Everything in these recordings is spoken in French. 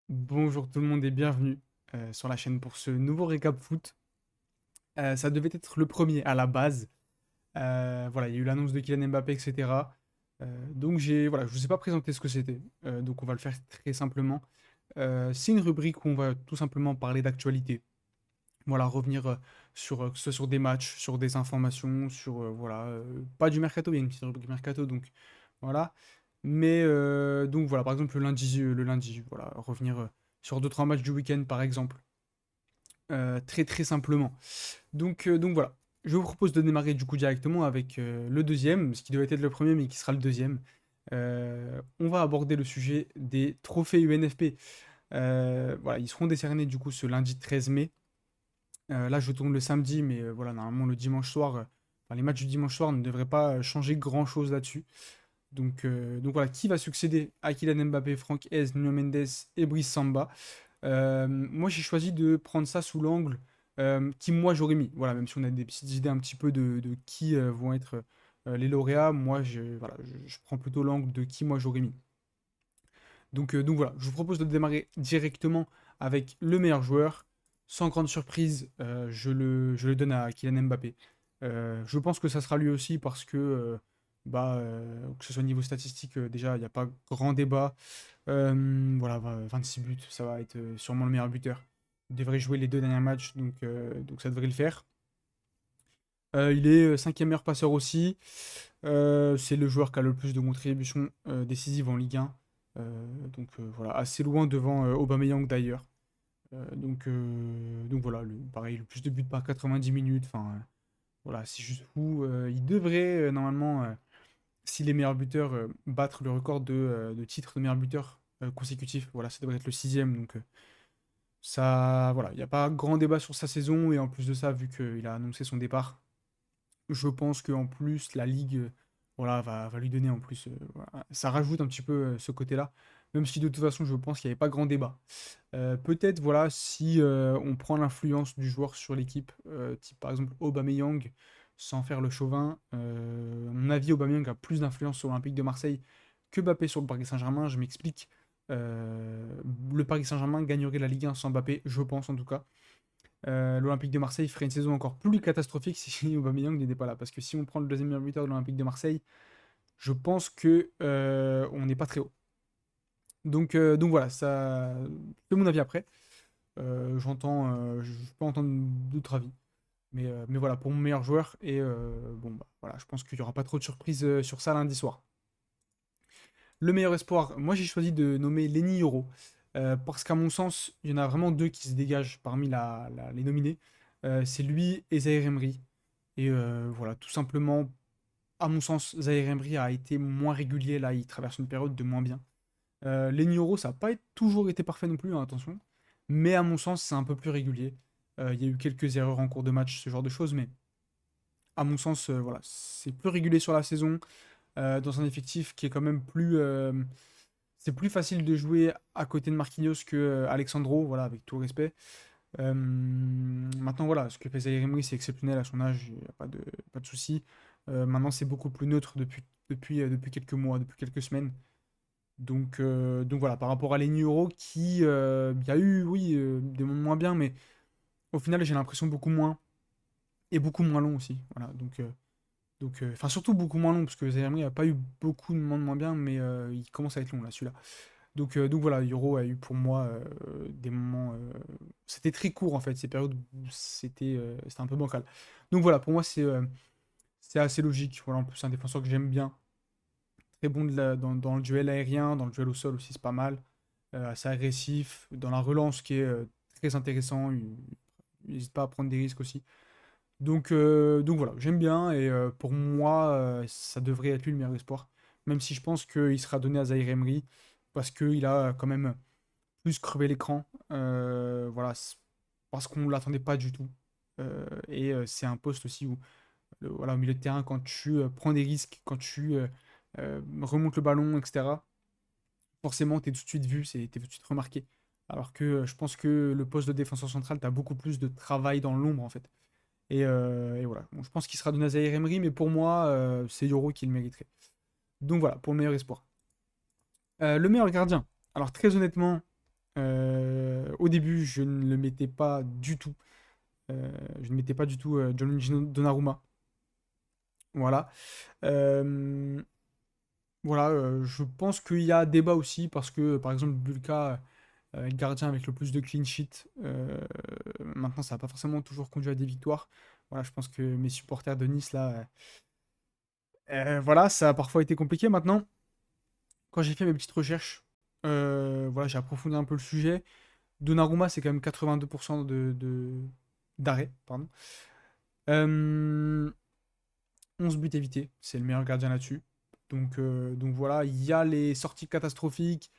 Bonjour tout le monde et bienvenue sur la chaîne pour ce nouveau récap foot. Ça devait être le premier à la base. Voilà, il y a eu l'annonce de Kylian Mbappé, etc. Donc voilà, je ne vous ai pas présenté ce que c'était. Donc on va le faire très simplement. C'est une rubrique où on va tout simplement parler d'actualité. Voilà, revenir sur que ce soit sur des matchs, sur des informations, sur voilà, pas du mercato, il y a une petite rubrique mercato, donc voilà. Mais donc voilà, par exemple le lundi, voilà, revenir sur deux trois matchs du week-end par exemple, très très simplement. Donc voilà, je vous propose de démarrer du coup directement avec le deuxième, ce qui devait être le premier mais qui sera le deuxième. On va aborder le sujet des trophées UNFP. Voilà, ils seront décernés du coup ce lundi 13 mai. Là, je tourne le samedi, mais voilà, normalement, le dimanche soir, enfin, les matchs du dimanche soir ne devraient pas changer grand-chose là-dessus. Donc voilà, qui va succéder à Kylian Mbappé, Franck Hez, Nuno Mendes et Brice Samba? Moi, j'ai choisi de prendre ça sous l'angle qui, moi, j'aurais mis. Voilà, même si on a des petites idées un petit peu de qui vont être les lauréats, moi, voilà, je prends plutôt l'angle de qui, moi, j'aurais mis. Donc voilà, je vous propose de démarrer directement avec le meilleur joueur. Sans grande surprise, je le donne à Kylian Mbappé. Je pense que ça sera lui aussi parce que, que ce soit au niveau statistique, déjà, il n'y a pas grand débat. Voilà, 26 buts, ça va être sûrement le meilleur buteur. Il devrait jouer les deux derniers matchs, donc ça devrait le faire. Il est cinquième meilleur passeur aussi. C'est le joueur qui a le plus de contributions décisives en Ligue 1. Voilà, assez loin devant Aubameyang d'ailleurs. Donc voilà, pareil, le plus de buts par 90 minutes. Enfin, voilà, c'est juste fou. Il devrait normalement, si les meilleurs buteurs battre le record de titres de meilleur buteur consécutif. Voilà, ça devrait être le sixième. Donc ça, voilà, il n'y a pas grand débat sur sa saison. Et en plus de ça, vu qu'il a annoncé son départ, je pense qu'en plus, la Ligue voilà, va lui donner en plus. Voilà. Ça rajoute un petit peu ce côté-là. Même si de toute façon, je pense qu'il n'y avait pas grand débat. Peut-être, voilà, si on prend l'influence du joueur sur l'équipe, type par exemple Aubameyang, sans faire le chauvin, à mon avis, Aubameyang a plus d'influence sur l'Olympique de Marseille que Mbappé sur le Paris Saint-Germain. Je m'explique. Le Paris Saint-Germain gagnerait la Ligue 1 sans Mbappé, je pense en tout cas. L'Olympique de Marseille ferait une saison encore plus catastrophique si Aubameyang n'était pas là. Parce que si on prend le deuxième meilleur buteur de l'Olympique de Marseille, je pense que on n'est pas très haut. Donc voilà, ça, c'est mon avis après. Je peux entendre d'autres avis. Mais voilà, pour mon meilleur joueur. Et bon, bah, voilà, je pense qu'il n'y aura pas trop de surprises sur ça lundi soir. Le meilleur espoir, moi j'ai choisi de nommer Lenny Yoro. Parce qu'à mon sens, il y en a vraiment deux qui se dégagent parmi les nominés. C'est lui et Zaïre Emery. Et voilà, tout simplement, à mon sens, Zaïre Emery a été moins régulier. Là, il traverse une période de moins bien. Lenny Yoro, ça n'a pas toujours été parfait non plus, hein, attention. Mais à mon sens, c'est un peu plus régulier. Il y a eu quelques erreurs en cours de match, ce genre de choses, mais à mon sens, voilà, c'est plus régulier sur la saison, dans un effectif qui est quand même plus. C'est plus facile de jouer à côté de Marquinhos que Alexandro, voilà, avec tout respect. Maintenant, voilà, ce que fait Zaïre Emery, c'est exceptionnel à son âge, il n'y a pas de souci. Maintenant, c'est beaucoup plus neutre depuis quelques mois, depuis quelques semaines. Donc voilà, par rapport à Lenny Euro, il y a eu, oui, des moments moins bien, mais au final, j'ai l'impression beaucoup moins, et beaucoup moins long aussi. Voilà, enfin, surtout beaucoup moins long, parce que Zaire Emery n'a pas eu beaucoup de moments de moins bien, mais il commence à être long, là, celui-là. Donc voilà, Euro a eu pour moi des moments. C'était très court, en fait, ces périodes où c'était un peu bancal. Donc voilà, pour moi, c'est assez logique. Voilà, en plus, c'est un défenseur que j'aime bien. Très bon dans le duel aérien, dans le duel au sol aussi, c'est pas mal. Assez agressif. Dans la relance, qui est très intéressant. Il n'hésite pas à prendre des risques aussi. Donc voilà, j'aime bien. Et pour moi, ça devrait être lui le meilleur espoir. Même si je pense qu'il sera donné à Zaïre Emery. Parce qu'il a quand même plus crevé l'écran. Voilà, parce qu'on ne l'attendait pas du tout. Et c'est un poste aussi où, voilà, au milieu de terrain, quand tu prends des risques, quand tu remontes le ballon, etc., forcément, tu es tout de suite vu, t'es tout de suite remarqué. Alors que je pense que le poste de défenseur central, tu as beaucoup plus de travail dans l'ombre, en fait. Et voilà. Bon, je pense qu'il sera donné à Zaïre Emery, mais pour moi, c'est Yoro qui le mériterait. Donc voilà, pour le meilleur espoir. Le meilleur gardien. Alors très honnêtement, Au début, je ne le mettais pas du tout. Je ne mettais pas du tout Gianluigi Donnarumma. Voilà. Euh, voilà, je pense qu'il y a débat aussi parce que, par exemple, Bulka est le gardien avec le plus de clean sheet. Maintenant, ça n'a pas forcément toujours conduit à des victoires. Voilà, je pense que mes supporters de Nice, là, voilà, ça a parfois été compliqué. Maintenant, quand j'ai fait mes petites recherches, voilà, j'ai approfondi un peu le sujet. Donnarumma, c'est quand même 82% d'arrêt, pardon. Euh, 11 buts évités, c'est le meilleur gardien là-dessus. Donc voilà, il y a les sorties catastrophiques,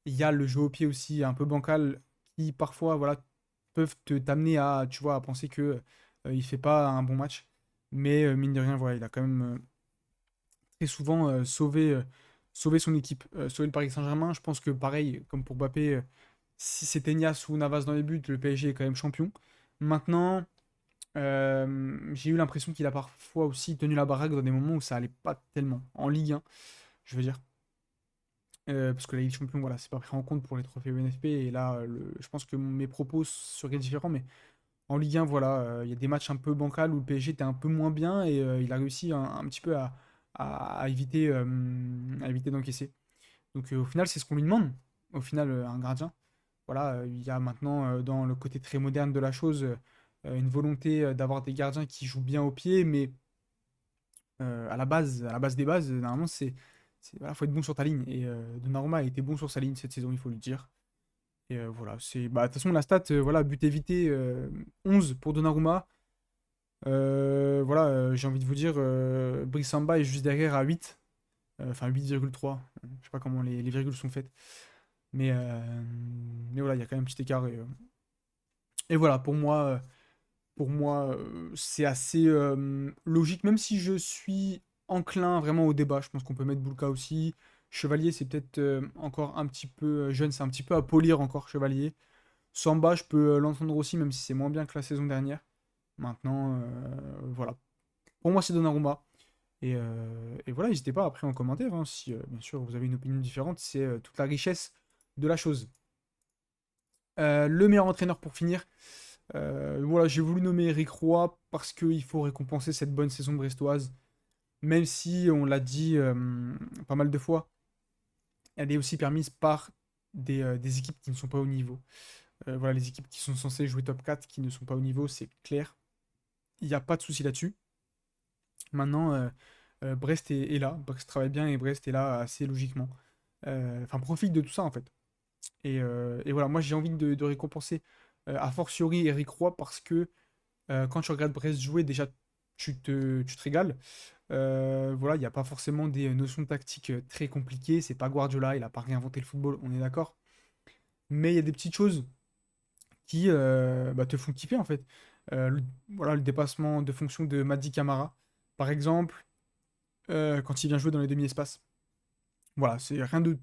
il y a le jeu au pied aussi un peu bancal qui parfois voilà, peuvent te t'amener à, tu vois, à penser que il fait pas un bon match. Mais mine de rien, voilà, il a quand même très souvent sauvé son équipe, sauvé le Paris Saint-Germain. Je pense que pareil, comme pour Mbappé, si c'était Nias ou Navas dans les buts, le PSG est quand même champion. Maintenant, j'ai eu l'impression qu'il a parfois aussi tenu la baraque dans des moments où ça allait pas tellement. En Ligue 1, je veux dire. Parce que la Ligue des Champions, voilà, c'est pas pris en compte pour les trophées UNFP. Et là, je pense que mes propos seraient différents. Mais en Ligue 1, voilà, il y a des matchs un peu bancals où le PSG était un peu moins bien et il a réussi un petit peu à éviter d'encaisser. Donc au final, c'est ce qu'on lui demande. Au final, un gardien. Voilà, il y a maintenant dans le côté très moderne de la chose une volonté d'avoir des gardiens qui jouent bien au pied, mais à la base des bases, normalement, voilà, faut être bon sur ta ligne. Et Donnarumma a été bon sur sa ligne cette saison, il faut le dire. Et voilà, bah, de toute façon, la stat, voilà, but évité 11 pour Donnarumma. Voilà, j'ai envie de vous dire, Brice Samba est juste derrière à 8, enfin 8,3. Je sais pas comment les virgules sont faites. Mais, euh, mais voilà, il y a quand même un petit écart. Et voilà, pour moi, c'est assez logique, même si je suis enclin vraiment au débat. Je pense qu'on peut mettre Boulka aussi. Chevalier, c'est peut-être encore un petit peu jeune, c'est un petit peu à polir encore, Chevalier. Samba, je peux l'entendre aussi, même si c'est moins bien que la saison dernière. Maintenant, voilà. Pour moi, c'est Donnarumma. Et voilà, n'hésitez pas après en commentaire, hein, si bien sûr vous avez une opinion différente, c'est toute la richesse de la chose. Le meilleur entraîneur pour finir. Voilà, j'ai voulu nommer Eric Roy parce qu'il faut récompenser cette bonne saison brestoise. Même si, on l'a dit pas mal de fois, elle est aussi permise par des équipes qui ne sont pas au niveau. Voilà, les équipes qui sont censées jouer top 4 qui ne sont pas au niveau, c'est clair. Il n'y a pas de souci là-dessus. Maintenant, Brest est là. Brest travaille bien et Brest est là assez logiquement. Enfin, profite de tout ça en fait. Et voilà, moi j'ai envie de récompenser a fortiori Eric Roy parce que quand tu regardes Brest jouer, déjà tu te régales. Voilà, il n'y a pas forcément des notions tactiques très compliquées. C'est pas Guardiola, il a pas réinventé le football, on est d'accord. Mais il y a des petites choses qui bah, te font kiffer en fait. Voilà, le dépassement de fonction de Madi Camara, par exemple, quand il vient jouer dans les demi-espaces. Voilà, c'est rien de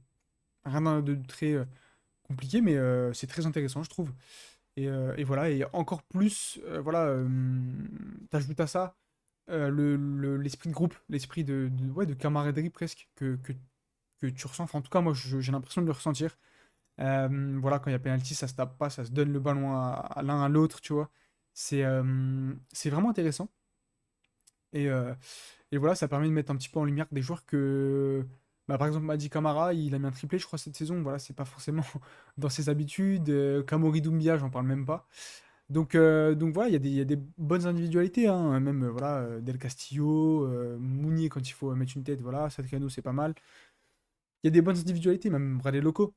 très compliqué, mais c'est très intéressant, je trouve. Et voilà, et encore plus, voilà, t'ajoutes à ça l'esprit de groupe, l'esprit ouais, de camaraderie presque que tu ressens. Enfin, en tout cas, moi, j'ai l'impression de le ressentir. Voilà, quand il y a penalty, ça se tape pas, ça se donne le ballon à l'un à l'autre, tu vois. C'est vraiment intéressant. Et, euh, et voilà, ça permet de mettre un petit peu en lumière des joueurs que, bah, par exemple, Madi Camara, il a mis un triplé, je crois, cette saison. Voilà, c'est pas forcément dans ses habitudes. Kamori Doumbia, j'en parle même pas. Donc voilà, il y a des bonnes individualités, hein. Même voilà, Del Castillo, Mounier quand il faut mettre une tête, voilà, Satriano c'est pas mal. Il y a des bonnes individualités, même Bradley Loco.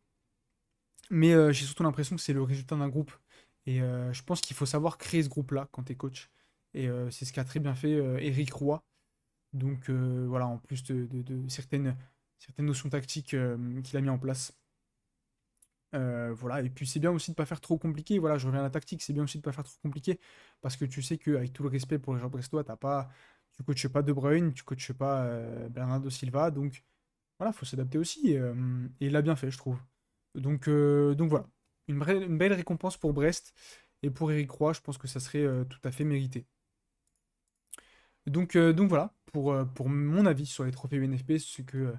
Mais j'ai surtout l'impression que c'est le résultat d'un groupe. Et je pense qu'il faut savoir créer ce groupe-là quand tu es coach. Et c'est ce qu'a très bien fait Eric Roy. Donc voilà, en plus de certaines notions tactiques qu'il a mis en place. Voilà, et puis c'est bien aussi de pas faire trop compliqué. Voilà, je reviens à la tactique, c'est bien aussi de pas faire trop compliqué parce que tu sais qu'avec tout le respect pour les joueurs brestois, tu coaches pas De Bruyne, tu coaches pas Bernardo Silva, donc voilà, faut s'adapter aussi. Et il l'a bien fait, je trouve. Donc voilà, une belle récompense pour Brest et pour Eric Roy, je pense que ça serait tout à fait mérité. Donc voilà, pour mon avis sur les trophées UNFP, c'est que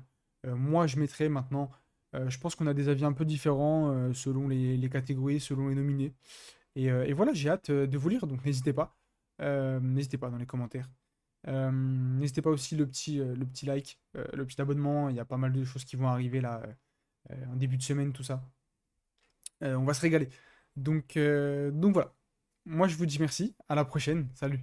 moi je mettrais maintenant. Je pense qu'on a des avis un peu différents selon les catégories, selon les nominés. Et voilà, j'ai hâte de vous lire, donc n'hésitez pas. N'hésitez pas dans les commentaires. N'hésitez pas aussi le petit like, le petit abonnement. Il y a pas mal de choses qui vont arriver là en début de semaine, tout ça. On va se régaler. Donc voilà. Moi, je vous dis merci. À la prochaine. Salut.